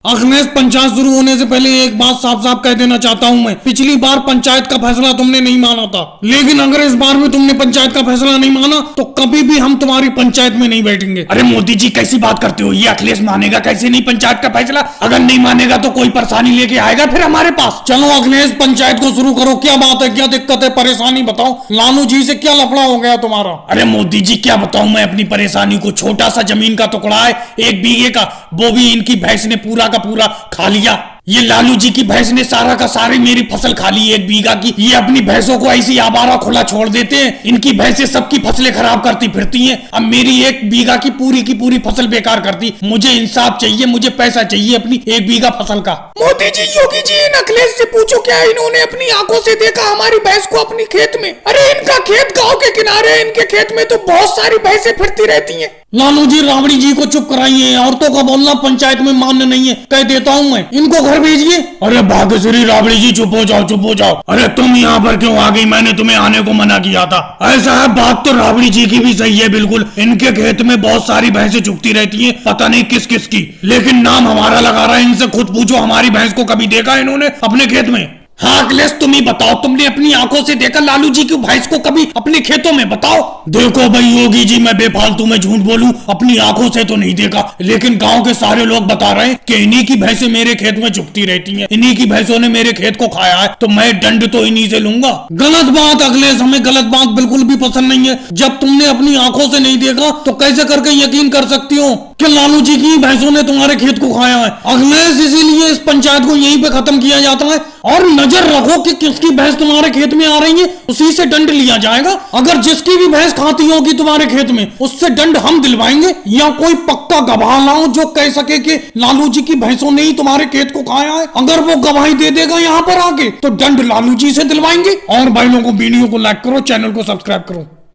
अखिलेश, पंचायत शुरू होने से पहले एक बात साफ साफ कह देना चाहता हूँ मैं। पिछली बार पंचायत का फैसला तुमने नहीं माना था, लेकिन अगर इस बार भी तुमने पंचायत का फैसला नहीं माना तो कभी भी हम तुम्हारी पंचायत में नहीं बैठेंगे। अरे मोदी जी कैसी बात करते हो, ये अखिलेश मानेगा कैसे नहीं पंचायत का फैसला? अगर नहीं मानेगा तो कोई परेशानी लेके आएगा फिर हमारे पास। चलो अखिलेश, पंचायत को शुरू करो। क्या बात है, क्या दिक्कत है, परेशानी बताओ। लालू जी से क्या लफड़ा हो गया तुम्हारा? अरे मोदी जी क्या बताऊं मैं अपनी परेशानी को। छोटा सा जमीन का टुकड़ा है 1 बीघे का, वो भी इनकी भैंस ने पूरा का पूरा खा लिया। ये लालू जी की भैंस ने सारा का सारी मेरी फसल खा ली 1 बीघा की। ये अपनी भैंसों को ऐसी आवारा खुला छोड़ देते हैं, इनकी भैंसें सबकी फसलें खराब करती फिरती हैं। अब मेरी 1 बीघा की पूरी फसल बेकार करती। मुझे इंसाफ चाहिए, मुझे पैसा चाहिए अपनी 1 बीघा फसल का। मोदी जी, योगी जी, इन अखिलेश से पूछो क्या इन्होंने अपनी आंखों से देखा हमारी भैंस को अपनी खेत में? अरे इनका खेत गांव के किनारे है, इनके खेत में तो बहुत सारी भैंसें फिरती रहती हैं। लालू जी, राबड़ी जी को चुप कराइए। औरतों का बोलना पंचायत में मान्य नहीं है, कह देता हूँ मैं। इनको घर भेजिए। अरे भाग्यश्री राबड़ी जी चुप हो जाओ, चुप हो जाओ। अरे तुम यहाँ पर क्यों आ गई? मैंने तुम्हें आने को मना किया था। ऐसा है, बात तो राबड़ी जी की भी सही है बिल्कुल। इनके खेत में बहुत सारी भैंसें चुगती रहती हैं, पता नहीं किस किस की, लेकिन नाम हमारा लगा रहा है। इनसे खुद पूछो हमारी भैंस को कभी देखा इन्होंने अपने खेत में? हाँ अखिलेश, तुम ही बताओ, तुमने अपनी आंखों से देखा लालू जी की भैंस को कभी अपने खेतों में? बताओ। देखो भाई योगी जी, मैं बेफालतू में झूठ बोलूं, अपनी आंखों से तो नहीं देखा, लेकिन गांव के सारे लोग बता रहे हैं कि इन्हीं की भैंसें मेरे खेत में चुगती रहती हैं, इन्हीं की भैंसों ने मेरे खेत को खाया है, तो मैं दंड तो इन्हीं से लूंगा। गलत बात अखिलेश, हमें गलत बात बिल्कुल भी पसंद नहीं है। जब तुमने अपनी आंखों से नहीं देखा तो कैसे करके यकीन कर सकती हो कि लालू जी की भैंसों ने तुम्हारे खेत को खाया है? अखिलेश, इसीलिए इस पंचायत को यहीं पे खत्म किया जाता है। और नजर रखो कि किसकी भैंस तुम्हारे खेत में आ रही है, उसी से दंड लिया जाएगा। अगर जिसकी भी भैंस खाती होगी तुम्हारे खेत में, उससे दंड हम दिलवाएंगे। या कोई पक्का गवाह लाओ जो कह सके कि लालू जी की भैंसों ने ही तुम्हारे खेत को खाया है। अगर वो गवाही दे देगा यहाँ पर आके, तो दंड लालू जी से दिलवाएंगे। और भाई लोगों, वीडियो को लाइक करो, चैनल को सब्सक्राइब करो।